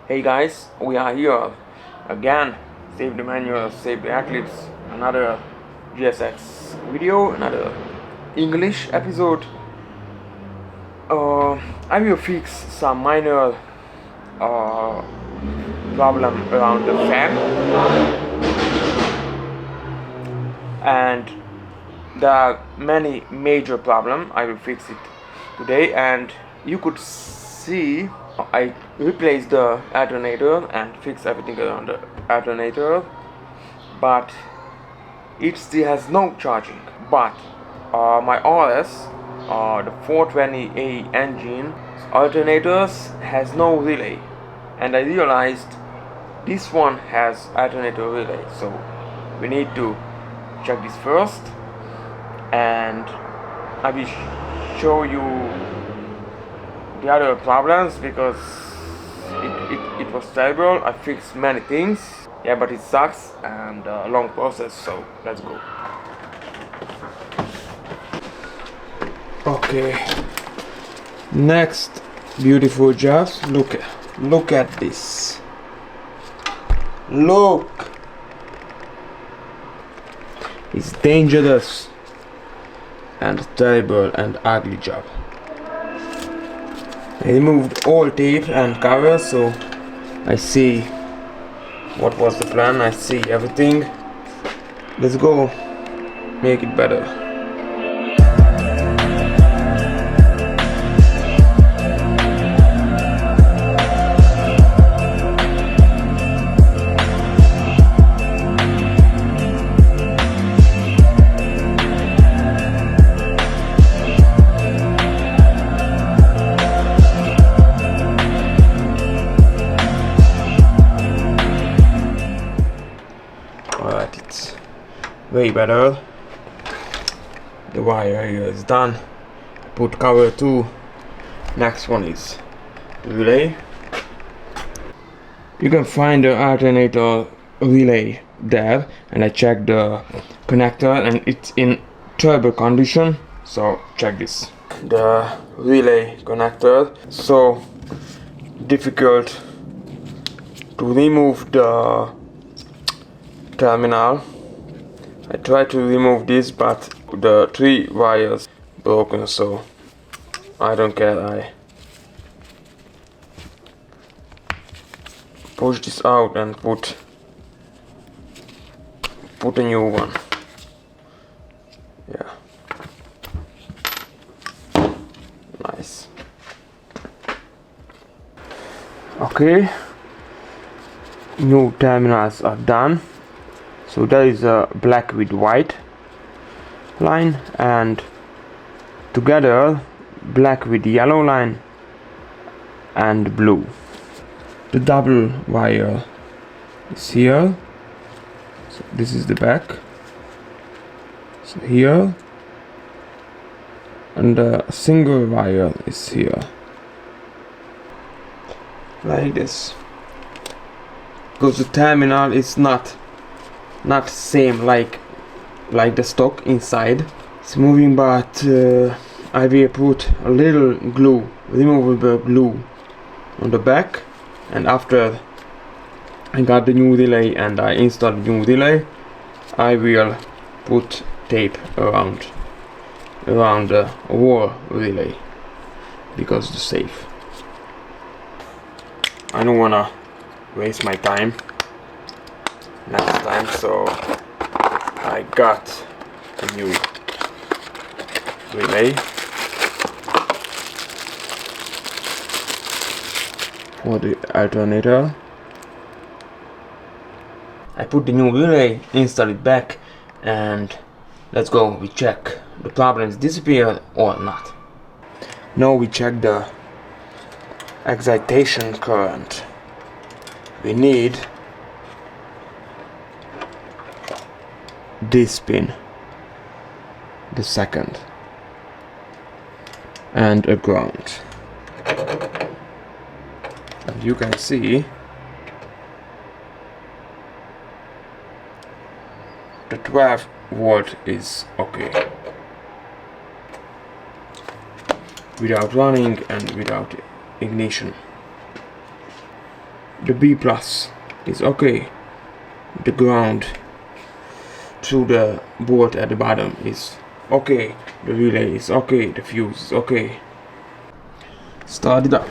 Hey guys, we are here again. Save the manual, save the eclipse. Another GSX video, another English episode. I will fix some minor problem around the fan, and there are many major problems. I will fix it today, and you could see I replaced the alternator and fix everything around the alternator, but it still has no charging. But my RS, the 420A engine alternators has no relay, and I realized this one has alternator relay, so we need to check this first, and I will show you the other problems because it was terrible. I fixed many things, yeah, but it sucks and a long process, so let's go. Okay, next beautiful jobs. Look at this. Look, it's dangerous and terrible and ugly job. I removed all tape and cover, so I see what was the plan. I see everything. Let's go make it better. Alright, it's way better. The wire here is done. Put cover 2. Next one is relay. You can find the alternator relay there, and I checked the connector and it's in terrible condition, so check this. The relay connector, so difficult to remove the terminal. I tried to remove this, but the 3 wires broken, so I don't care. I push this out and put a new one. Yeah, nice. Okay, new terminals are done. So there is a black with white line, and together black with yellow line and blue. The double wire is here, so this is the back, so here, and the single wire is here, like this, because the terminal is not same like the stock inside. It's moving, but I will put a little glue, removable glue, on the back, and after I got the new relay and I installed the new relay, I will put tape around the wall relay because it's safe. I don't wanna waste my time next time, so I got a new relay for the alternator. I put the new relay, install it back, and let's go. We check the problems disappeared or not. Now we check the excitation current. We need this pin, the second, and a ground. And you can see the 12 volt is okay without running and without ignition. the B plus is okay. The ground through the board at the bottom is okay. The relay is okay. The fuse is okay. Start it up.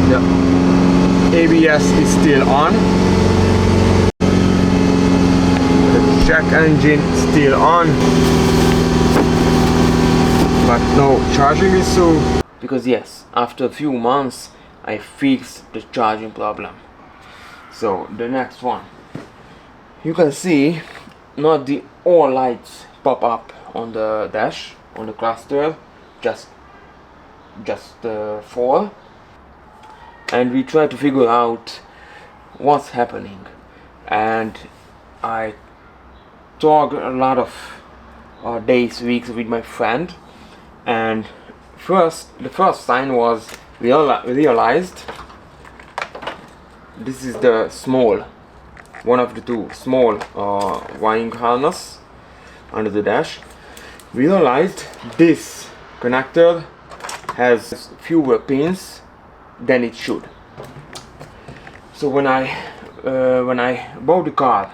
The ABS is still on. The check engine still on. But no charging issue. Because yes, after a few months I fixed the charging problem. So the next one, you can see not the all lights pop up on the dash, on the cluster, just 4. And we try to figure out what's happening. And I talked a lot of days, weeks with my friend. And the first sign was we realized this is the small, one of the two small wiring harness under the dash. We realized this connector has fewer pins than it should. So when I bought the car,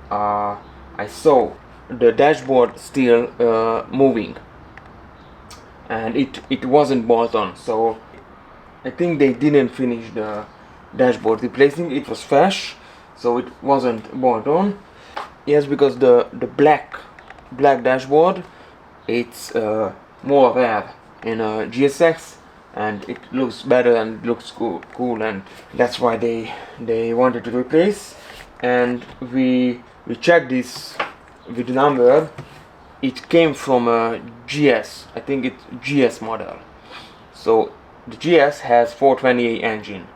I saw the dashboard still moving, and it wasn't bolt on. So I think they didn't finish the dashboard replacing. It was fresh, so it wasn't bolt on. Yes, because the black dashboard, it's more rare in a GSX, and it looks better and looks cool, and that's why they wanted to replace. And we checked this with the number. It came from a GS, I think it's GS model. So the GS has 428 engine,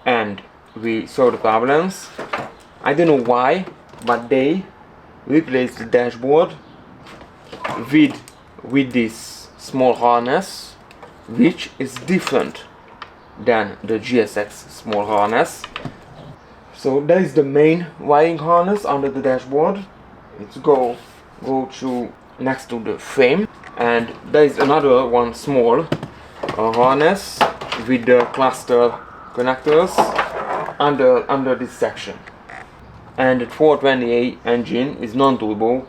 and we saw the problems. I don't know why, but they replaced the dashboard with this small harness, which is different than the GSX small harness. So that is the main wiring harness under the dashboard. It's go through next to the frame, and there is another one small harness with the cluster connectors under this section. And the 428 engine is non-turbo,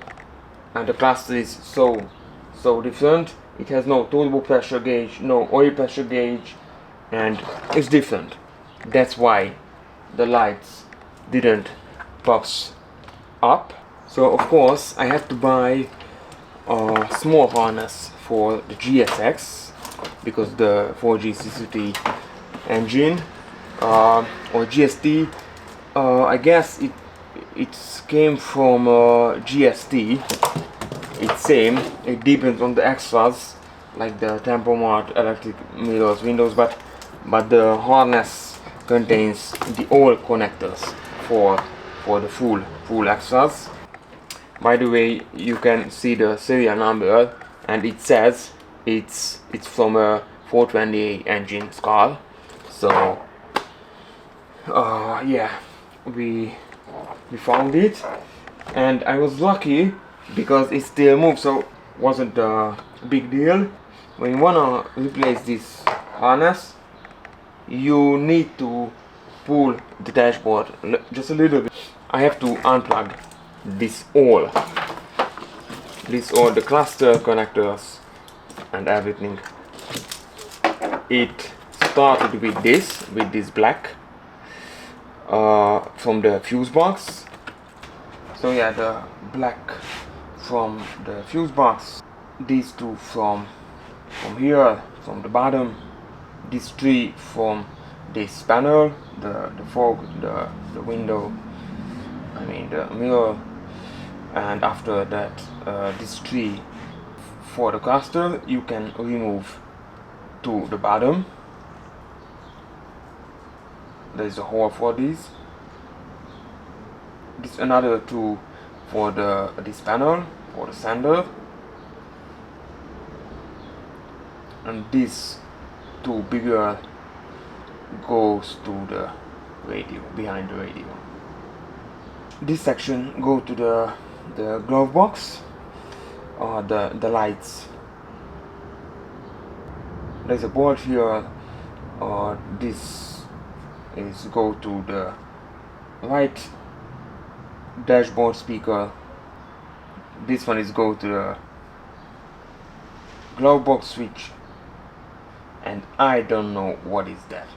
and the cluster is so different. It has no turbo pressure gauge, no oil pressure gauge, and it's different. That's why the lights didn't pop up. So of course I had to buy a small harness for the GSX, because the 4G CCT engine or GST, I guess it came from GST. It's same. It depends on the extras like the tempomat, electric mirrors, windows, but the harness contains the all connectors for the full extras. By the way, you can see the serial number, and it says it's from a 428 engine car. So yeah, we found it, and I was lucky because it still moves, so wasn't a big deal. When you wanna replace this harness, you need to pull the dashboard just a little bit. I have to unplug all the cluster connectors and everything. It started with this black from the fuse box. So yeah, the black from the fuse box, these two from here, from the bottom, these 3 from this panel, the fog, the window, I mean the mirror, and after that these 3 for the cluster. You can remove to the bottom. There is a hole for these. This another 2 for this panel, for the sender, and these 2 bigger goes to the radio, behind the radio. This section go to the the glove box or the lights. There's a bolt here, this is go to the right dashboard speaker, this one is go to the glove box switch, and I don't know what is that.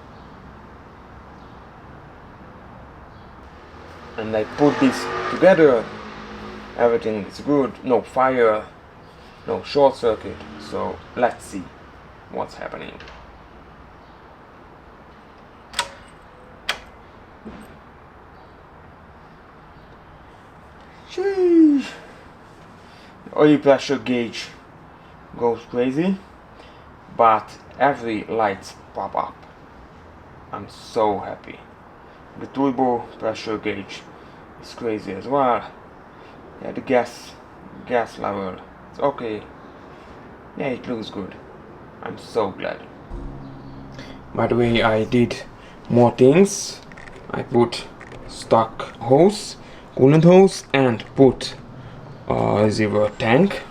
And I put this together, everything is good, no fire, no short circuit, so let's see what's happening. Sheesh. The oil pressure gauge goes crazy, but every light pop up. I'm so happy. The turbo pressure gauge is crazy as well. Yeah, the gas level, it's okay. Yeah, it looks good. I'm so glad. By the way, I did more things. I put stock hose, coolant hose, and put a reservoir tank.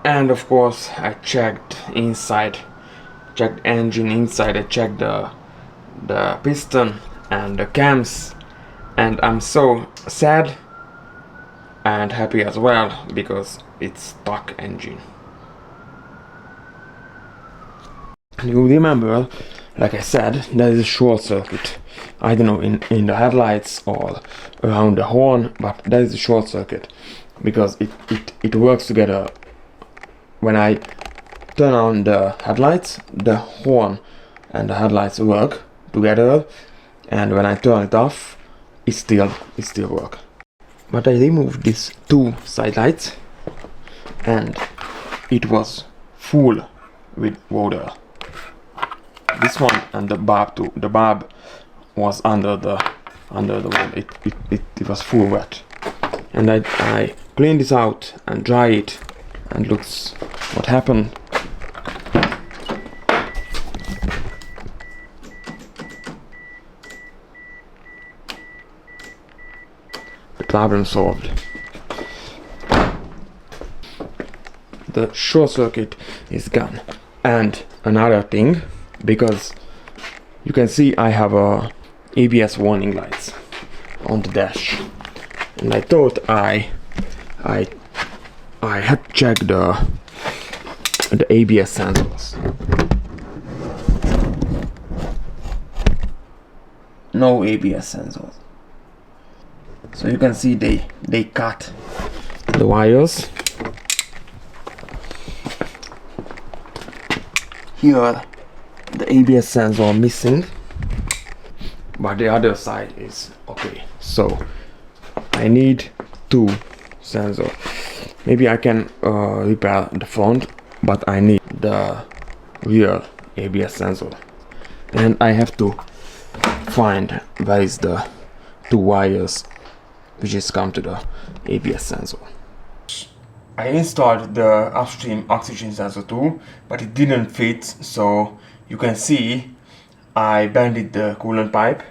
And of course, I checked engine inside. I checked the piston and the cams, and I'm so sad and happy as well because it's stock engine. You remember, like I said, there is a short circuit. I don't know, in the headlights or around the horn, but there is a short circuit because it works together. When I turn on the headlights, the horn and the headlights work together, and when I turn it off, it still work. But I removed these two side lights, and it was full with water. This one and the bulb too. The bulb was under the wall. It was full wet, and I cleaned this out and dry it, and looks what happened. The problem solved. The short circuit is gone. And another thing, because you can see I have a ABS warning lights on the dash, and I thought I had to check the ABS sensors. No ABS sensors. So you can see they cut the wires. Here the ABS sensor missing, but the other side is okay. So I need two sensors. Maybe I can repair the front, but I need the rear ABS sensor, and I have to find where is the two wires which is come to the ABS sensor. I installed the upstream oxygen sensor too, but it didn't fit, so you can see I bended the coolant pipe.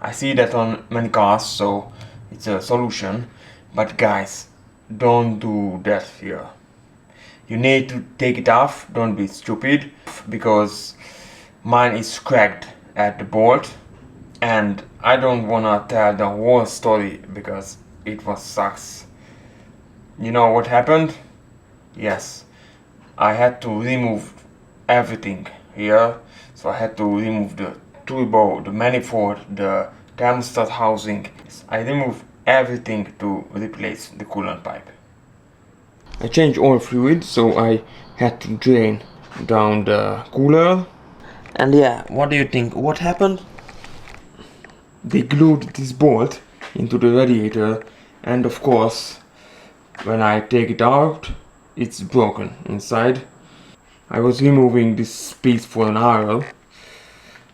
I see that on many cars, so it's a solution. But guys, don't do that here. You need to take it off, don't be stupid, because mine is cracked at the bolt, and I don't wanna tell the whole story because it was sucks. You know what happened? Yes, I had to remove everything here. So I had to remove the turbo, the manifold, the thermostat housing. I removed everything to replace the coolant pipe. I changed all fluid, so I had to drain down the cooler. And yeah, what do you think? What happened? They glued this bolt into the radiator, and of course, when I take it out, it's broken inside. I was removing this piece for an hour.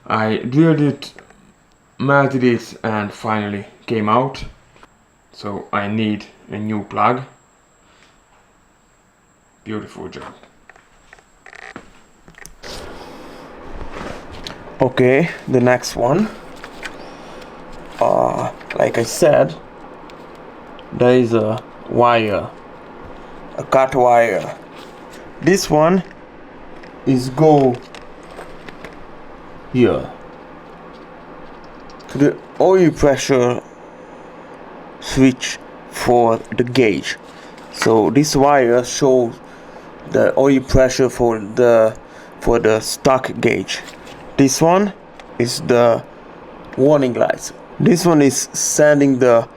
I drilled it, melted it, and finally came out. So I need a new plug. Beautiful job. Okay, the next one. Like I said, there is a wire, a cut wire. This one is go here to the oil pressure switch for the gauge. So this wire shows the oil pressure for the stock gauge. This one is the warning lights. This one is sending the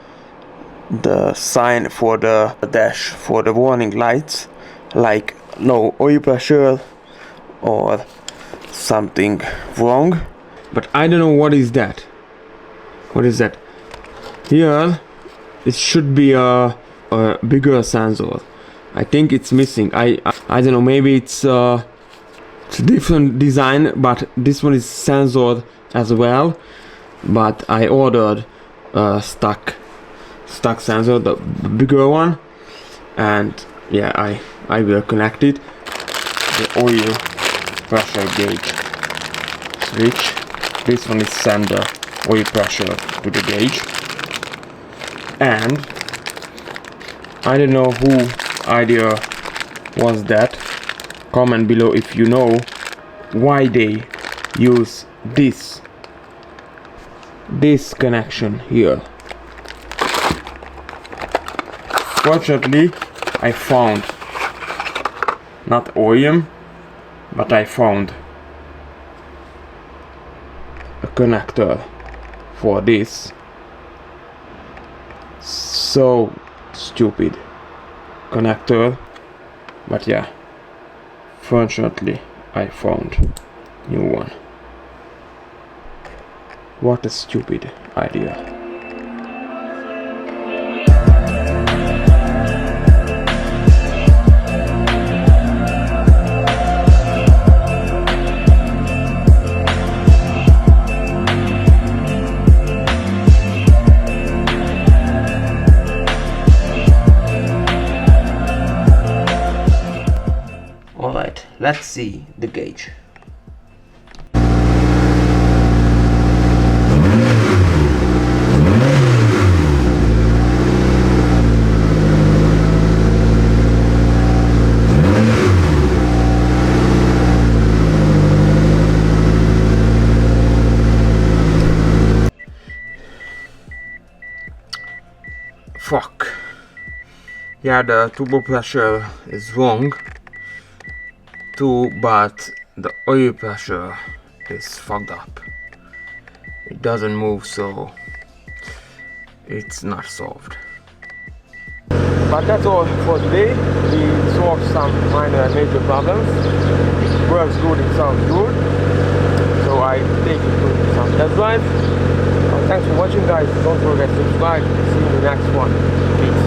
sign for the dash for the warning lights, like low oil pressure or something wrong. But I don't know what is that. What is that? Here it should be a bigger sensor. I think it's missing. I don't know, maybe it's a different design, but this one is sensor as well. But I ordered a stock sensor, the bigger one, and yeah, I will connect it. The oil pressure gauge switch. This one is send the oil pressure to the gauge. And I don't know who idea was that. Comment below if you know why they use this connection here. Fortunately, I found not oil, but I found a connector for this. So stupid connector, but yeah, fortunately I found new one. What a stupid idea. Alright, let's see the gauge. Fuck. Yeah, the turbo pressure is wrong too, but the oil pressure is fucked up. It doesn't move, so it's not solved. But that's all for today. We solved some minor and major problems. It works good, it sounds good. So I take it to some test drive. Thanks for watching, guys. Don't forget to subscribe. See you in the next one. Peace.